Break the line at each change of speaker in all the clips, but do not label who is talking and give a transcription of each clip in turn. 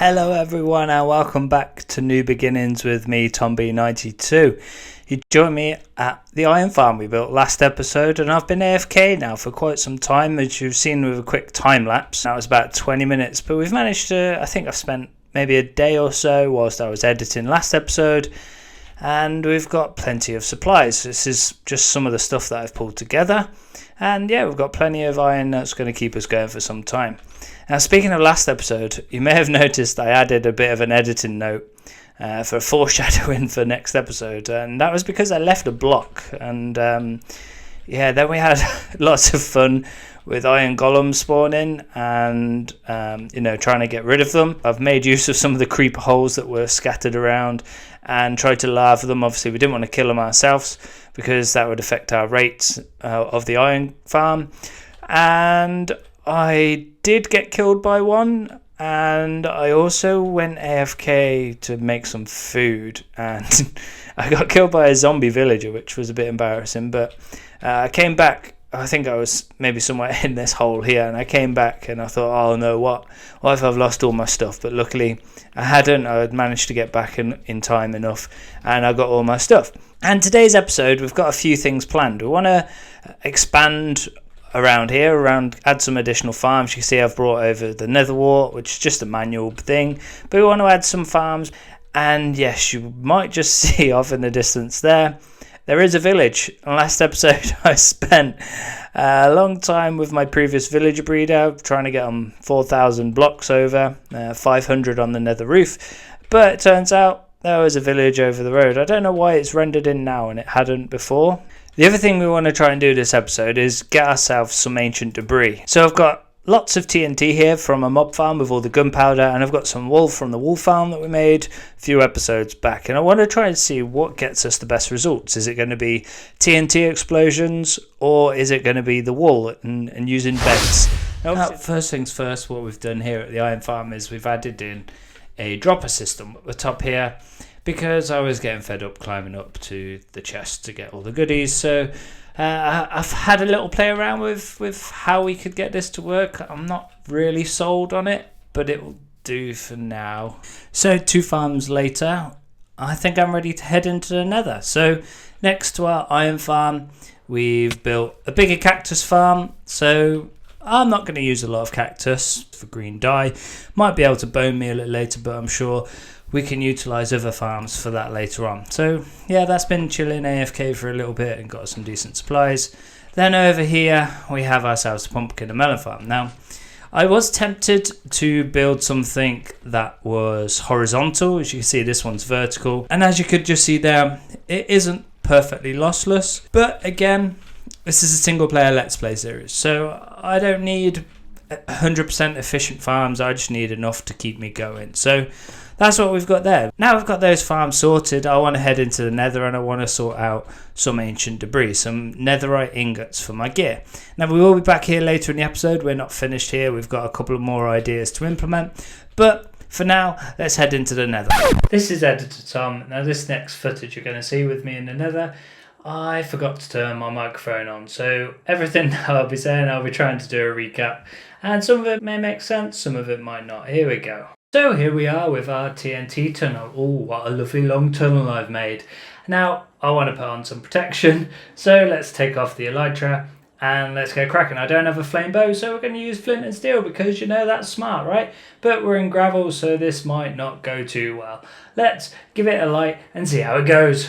Hello everyone and welcome back to New Beginnings with me, Tom B92. You joined me at the iron farm we built last episode, and I've been AFK now for quite some time, as you've seen with a quick time lapse. That was about 20 minutes, but we've managed to, I think I've spent maybe a day or so whilst I was editing last episode, and we've got plenty of supplies. This is just some of the stuff that I've pulled together, and yeah, we've got plenty of iron that's going to keep us going for some time. Now, speaking of last episode, you may have noticed I added a bit of an editing note for foreshadowing for next episode, and that was because I left a block, and then we had lots of fun with iron golems spawning and trying to get rid of them. I've made use of some of the creeper holes that were scattered around and tried to larva them. Obviously we didn't want to kill them ourselves because that would affect our rates of the iron farm, and I did get killed by one, and I also went AFK to make some food, and I got killed by a zombie villager, which was a bit embarrassing, but I came back. I think I was maybe somewhere in this hole here, and I came back and I thought, oh no, what if I've lost all my stuff? But luckily I hadn't. I had managed to get back in time enough, and I got all my stuff. And today's episode, we've got a few things planned. We want to expand around here, add some additional farms. You can see I've brought over the Netherite, which is just a manual thing, but we want to add some farms. And yes, you might just see off in the distance there is a village. Last episode I spent a long time with my previous villager breeder trying to get them 4,000 blocks over, 500 on the nether roof, but it turns out there was a village over the road. I don't know why it's rendered in now and it hadn't before. The other thing we want to try and do this episode is get ourselves some ancient debris. So I've got lots of TNT here from a mob farm with all the gunpowder, and I've got some wool from the wool farm that we made a few episodes back, and I want to try and see what gets us the best results. Is it going to be TNT explosions, or is it going to be the wool and using beds? Now, first things first, what we've done here at the iron farm is we've added in a dropper system at the top here, because I was getting fed up climbing up to the chest to get all the goodies. So I've had a little play around with how we could get this to work. I'm not really sold on it, but it will do for now. So 2 farms later, I think I'm ready to head into the nether. So next to our iron farm, we've built a bigger cactus farm. So I'm not going to use a lot of cactus for green dye. Might be able to bone meal it later, but I'm sure we can utilise other farms for that later on. So yeah, that's been chilling AFK for a little bit and got some decent supplies. Then over here we have ourselves a pumpkin and melon farm. Now, I was tempted to build something that was horizontal. As you can see, this one's vertical, and as you could just see there, it isn't perfectly lossless, but again, this is a single player let's play series, so I don't need 100% efficient farms. I just need enough to keep me going. So that's what we've got there. Now we've got those farms sorted, I want to head into the nether and I want to sort out some ancient debris, some netherite ingots for my gear. Now we will be back here later in the episode. We're not finished here. We've got a couple of more ideas to implement, but for now, let's head into the nether. This is Editor Tom. Now this next footage you're going to see with me in the nether, I forgot to turn my microphone on, so everything that I'll be saying, I'll be trying to do a recap, and some of it may make sense, some of it might not. Here we go. So here we are with our TNT tunnel. Oh, what a lovely long tunnel I've made. Now, I want to put on some protection, so let's take off the elytra and let's get cracking. I don't have a flame bow, so we're going to use flint and steel because, you know, that's smart, right? But we're in gravel, so this might not go too well. Let's give it a light and see how it goes.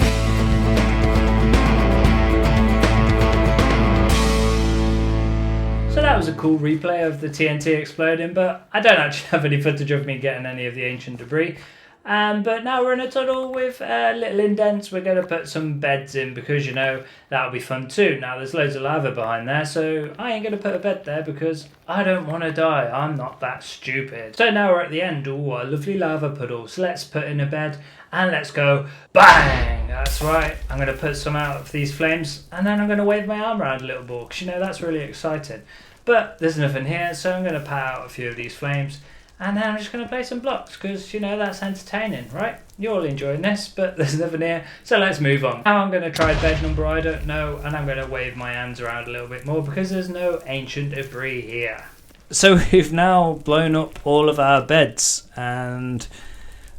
So that was a cool replay of the TNT exploding, but I don't actually have any footage of me getting any of the ancient debris. But now we're in a tunnel with little indents. We're going to put some beds in because, you know, that'll be fun too. Now there's loads of lava behind there, so I ain't going to put a bed there because I don't want to die. I'm not that stupid. So now we're at the end. Oh, a lovely lava puddle. So let's put in a bed and let's go bang. That's right. I'm going to put some out of these flames and then I'm going to wave my arm around a little bit because, you know, that's really exciting. But there's nothing here, so I'm going to pat out a few of these flames. And then I'm just going to play some blocks because, you know, that's entertaining, right? You're all enjoying this, but there's nothing here. So let's move on. Now I'm going to try bed number, I don't know. And I'm going to wave my hands around a little bit more because there's no ancient debris here. So we've now blown up all of our beds, and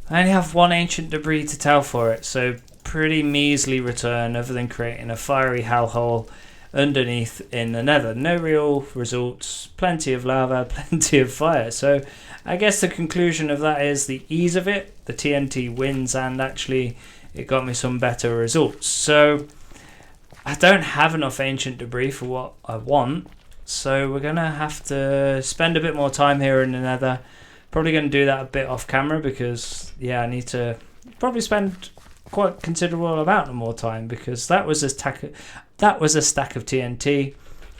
I only have one ancient debris to tell for it, so pretty measly return other than creating a fiery hellhole underneath in the nether. No real results, plenty of lava, plenty of fire. So I guess the conclusion of that is the ease of it, the TNT wins, and actually it got me some better results. So I don't have enough ancient debris for what I want, so we're going to have to spend a bit more time here in the nether. Probably going to do that a bit off camera because, yeah, I need to probably spend quite considerable amount of more time, because that was a stack of TNT,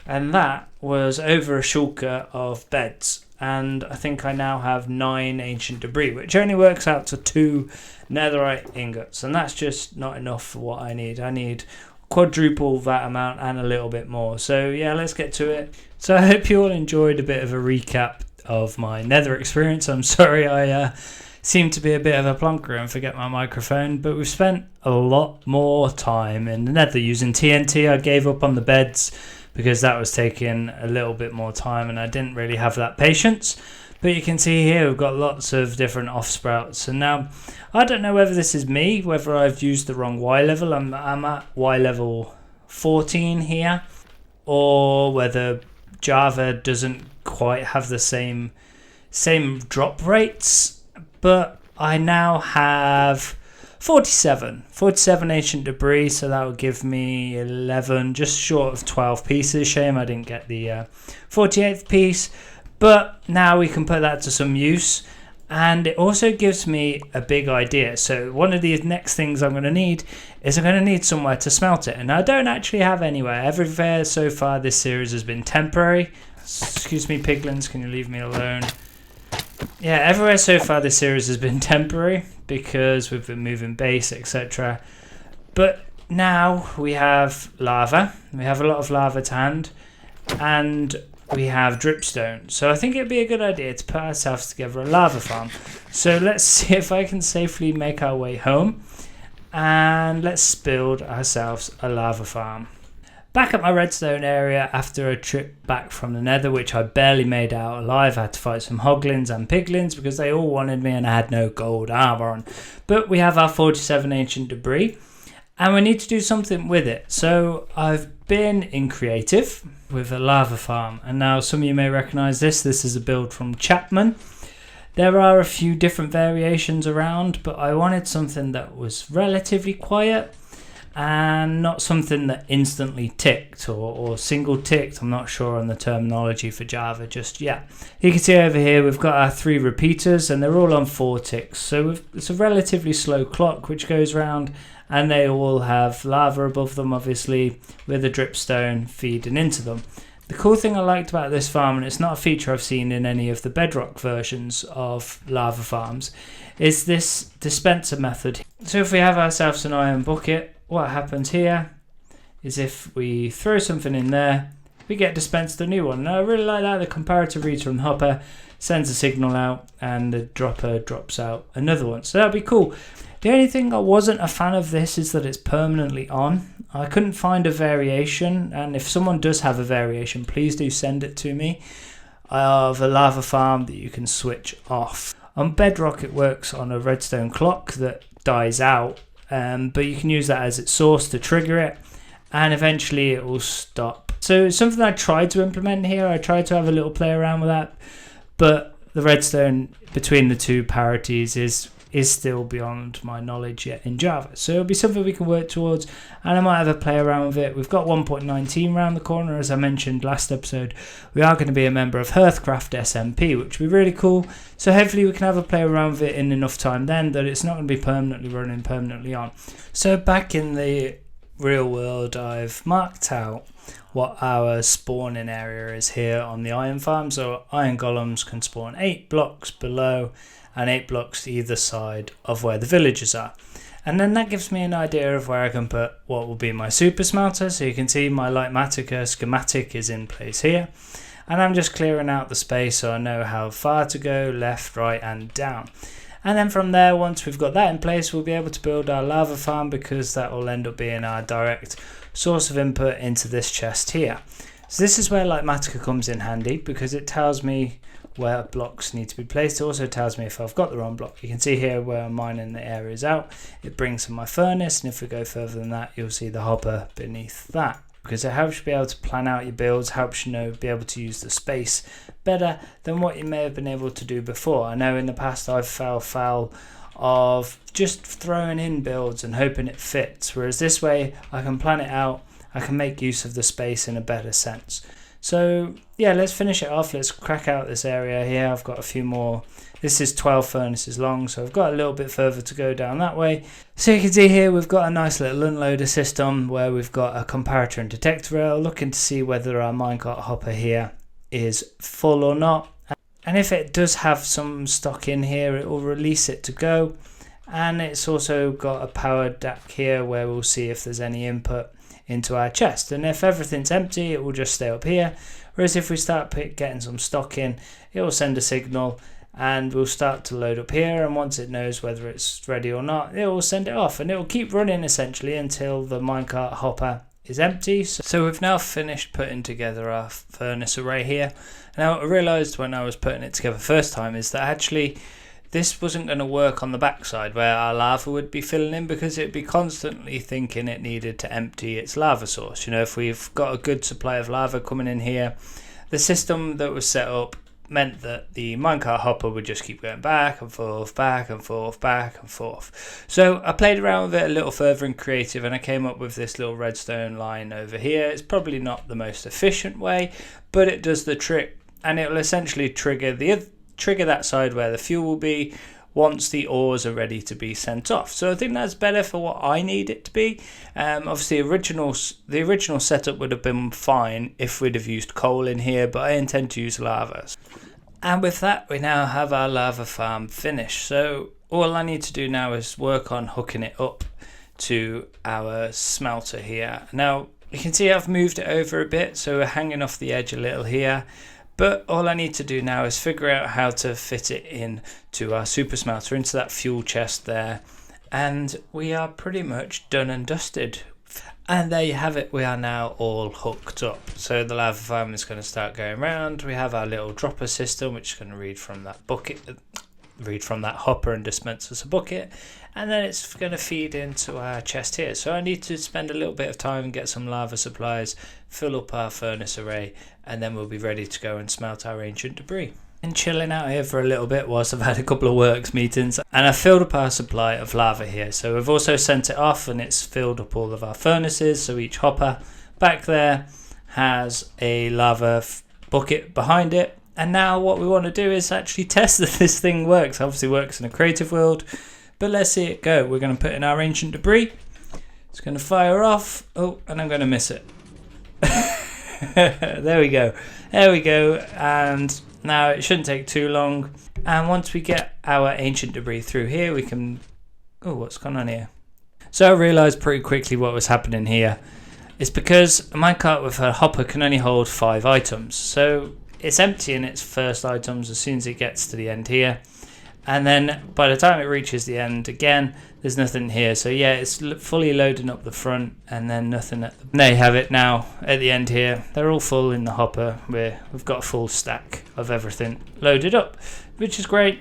and that was over a shulker of beds. And I think I now have 9 ancient debris, which only works out to 2 netherite ingots, and that's just not enough for what I need. I need quadruple that amount and a little bit more. So yeah, let's get to it. So I hope you all enjoyed a bit of a recap of my nether experience. I'm sorry I seem to be a bit of a plonker and forget my microphone, but we've spent a lot more time in the nether using TNT. I gave up on the beds because that was taking a little bit more time and I didn't really have that patience. But you can see here we've got lots of different off sprouts, and now I don't know whether this is me, whether I've used the wrong Y level. I'm at Y level 14 here, or whether Java doesn't quite have the same drop rates. But I now have 47 ancient debris, so that would give me 11, just short of 12 pieces. Shame I didn't get the 48th piece. But now we can put that to some use, and it also gives me a big idea. So one of the next things I'm going to need is I'm going to need somewhere to smelt it, and I don't actually have anywhere. Everywhere so far this series has been temporary. Excuse me, piglins, can you leave me alone? Yeah, everywhere so far this series has been temporary because we've been moving base, etc. But now we have lava. We have a lot of lava to hand, and we have dripstone. So I think it'd be a good idea to put ourselves together a lava farm. So let's see if I can safely make our way home, and let's build ourselves a lava farm. Back at my redstone area after a trip back from the nether, which I barely made out alive. I had to fight some hoglins and piglins because they all wanted me and I had no gold armor on. But we have our 47 ancient debris, and we need to do something with it. So I've been in creative with a lava farm, and now some of you may recognize this. This is a build from Chapman. There are a few different variations around, but I wanted something that was relatively quiet and not something that instantly ticked or single ticked. I'm not sure on the terminology for Java just yet. You can see over here we've got our 3 repeaters, and they're all on 4 ticks. So it's a relatively slow clock which goes round, and they all have lava above them, obviously, with a dripstone feeding into them. The cool thing I liked about this farm, and it's not a feature I've seen in any of the Bedrock versions of lava farms, is this dispenser method. So if we have ourselves an iron bucket, what happens here is if we throw something in there, we get dispensed a new one. And I really like that. The comparator reads from the hopper, sends a signal out, and the dropper drops out another one. So that'd be cool. The only thing I wasn't a fan of this is that it's permanently on. I couldn't find a variation, and if someone does have a variation, please do send it to me, of a lava farm that you can switch off. On Bedrock it works on a redstone clock that dies out, but you can use that as its source to trigger it, and eventually it will stop. So it's something I tried to implement here. I tried to have a little play around with that, but the redstone between the two parities is still beyond my knowledge yet in Java. So it'll be something we can work towards, and I might have a play around with it. We've got 1.19 around the corner, as I mentioned last episode. We are going to be a member of Hearthcraft SMP, which will be really cool. So hopefully we can have a play around with it in enough time then that it's not going to be permanently running, permanently on. So back in the real world, I've marked out what our spawning area is here on the iron farm. So iron golems can spawn 8 blocks below and 8 blocks either side of where the villagers are. And then that gives me an idea of where I can put what will be my super smelter. So you can see my Lightmatica schematic is in place here. And I'm just clearing out the space so I know how far to go, left, right and down. And then from there, once we've got that in place, we'll be able to build our lava farm, because that will end up being our direct source of input into this chest here. So this is where Litematica comes in handy, because it tells me where blocks need to be placed. It also tells me if I've got the wrong block. You can see here where I'm mining the areas out. It brings in my furnace, and if we go further than that, you'll see the hopper beneath that, because it helps you be able to plan out your builds, helps you be able to use the space better than what you may have been able to do before. I know in the past I've fell foul of just throwing in builds and hoping it fits, whereas this way I can plan it out, I can make use of the space in a better sense. So yeah, let's finish it off. Let's crack out this area here. I've got a few more. This is 12 furnaces long, so I've got a little bit further to go down that way. So you can see here we've got a nice little unloader system where we've got a comparator and detector rail, looking to see whether our minecart hopper here is full or not. And if it does have some stock in here, it will release it to go. And it's also got a power DAC here where we'll see if there's any input into our chest, and if everything's empty it will just stay up here, whereas if we start getting some stock in, it will send a signal and we'll start to load up here, and once it knows whether it's ready or not, it will send it off, and it will keep running essentially until the minecart hopper is empty. So we've now finished putting together our furnace array here. Now I realized when I was putting it together first time is that actually this wasn't going to work on the backside where our lava would be filling in, because it'd be constantly thinking it needed to empty its lava source. You know, if we've got a good supply of lava coming in here, the system that was set up meant that the minecart hopper would just keep going back and forth, back and forth, back and forth. So I played around with it a little further in creative, and I came up with this little redstone line over here. It's probably not the most efficient way, but it does the trick, and it will essentially trigger that side where the fuel will be once the ores are ready to be sent off. So I think that's better for what I need it to be. Obviously the original setup would have been fine if we'd have used coal in here, but I intend to use lava. And with that we now have our lava farm finished. So all I need to do now is work on hooking it up to our smelter here. Now you can see I've moved it over a bit, so we're hanging off the edge a little here. But all I need to do now is figure out how to fit it in to our super smelter, into that fuel chest there. And we are pretty much done and dusted. And there you have it, we are now all hooked up. So the lava farm is going to start going round. We have our little dropper system, which is going to read from that hopper and dispense us a bucket. And then it's going to feed into our chest here. So I need to spend a little bit of time and get some lava supplies, fill up our furnace array, and then we'll be ready to go and smelt our ancient debris. And chilling out here for a little bit whilst I've had a couple of works meetings, and I've filled up our supply of lava here. So we've also sent it off, and it's filled up all of our furnaces. So each hopper back there has a lava bucket behind it. And now what we want to do is actually test that this thing works. Obviously works in a creative world, but let's see it go. We're going to put in our ancient debris. It's going to fire off. Oh, and I'm going to miss it. There we go. And now it shouldn't take too long. And once we get our ancient debris through here, we can... Oh, what's going on here? So I realised pretty quickly what was happening here. It's because a minecart with a hopper can only hold 5 items. So it's emptying its first items as soon as it gets to the end here. And then by the time it reaches the end again, there's nothing here. So yeah, it's fully loading up the front, and then nothing at the... There you have it now at the end here. They're all full in the hopper. We've got a full stack of everything loaded up, which is great.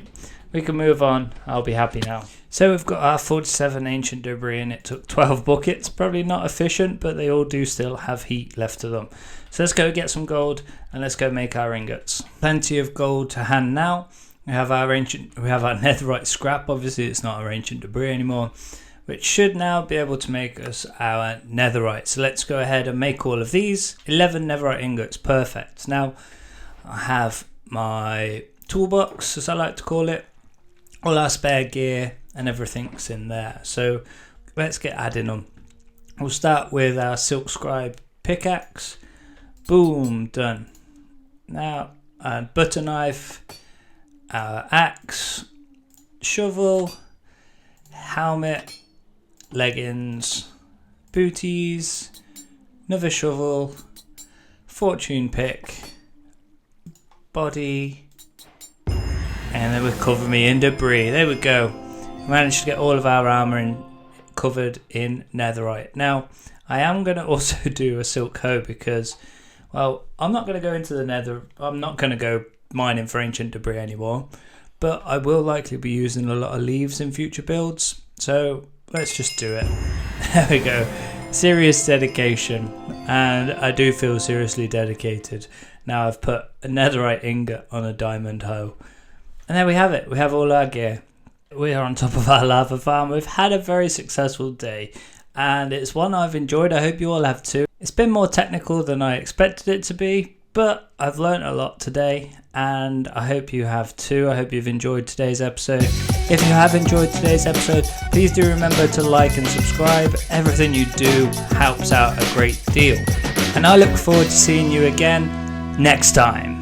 We can move on. I'll be happy now. So we've got our 47 ancient debris, and it took 12 buckets. Probably not efficient, but they all do still have heat left to them. So let's go get some gold, and let's go make our ingots. Plenty of gold to hand now. We have our netherite scrap. Obviously it's not our ancient debris anymore, which should now be able to make us our netherite. So let's go ahead and make all of these. 11 netherite ingots, perfect. Now I have my toolbox, as I like to call it, all our spare gear and everything's in there. So let's get adding them. We'll start with our silk scribe pickaxe. Boom, done. Now a butter knife, our axe, shovel, helmet, leggings, booties, another shovel, fortune pick, body, and then we'll cover me in debris. There we go. Managed to get all of our armor covered in netherite. Now I am going to also do a silk hoe because, Well, I'm not going to go into the nether. I'm not going to go mining for ancient debris anymore. But I will likely be using a lot of leaves in future builds. So let's just do it. There we go. Serious dedication. And I do feel seriously dedicated. Now I've put a netherite ingot on a diamond hoe. And there we have it. We have all our gear. We are on top of our lava farm. We've had a very successful day. And it's one I've enjoyed. I hope you all have too. It's been more technical than I expected it to be. But I've learned a lot today, and I hope you have too. I hope you've enjoyed today's episode. If you have enjoyed today's episode, please do remember to like and subscribe. Everything you do helps out a great deal. And I look forward to seeing you again next time.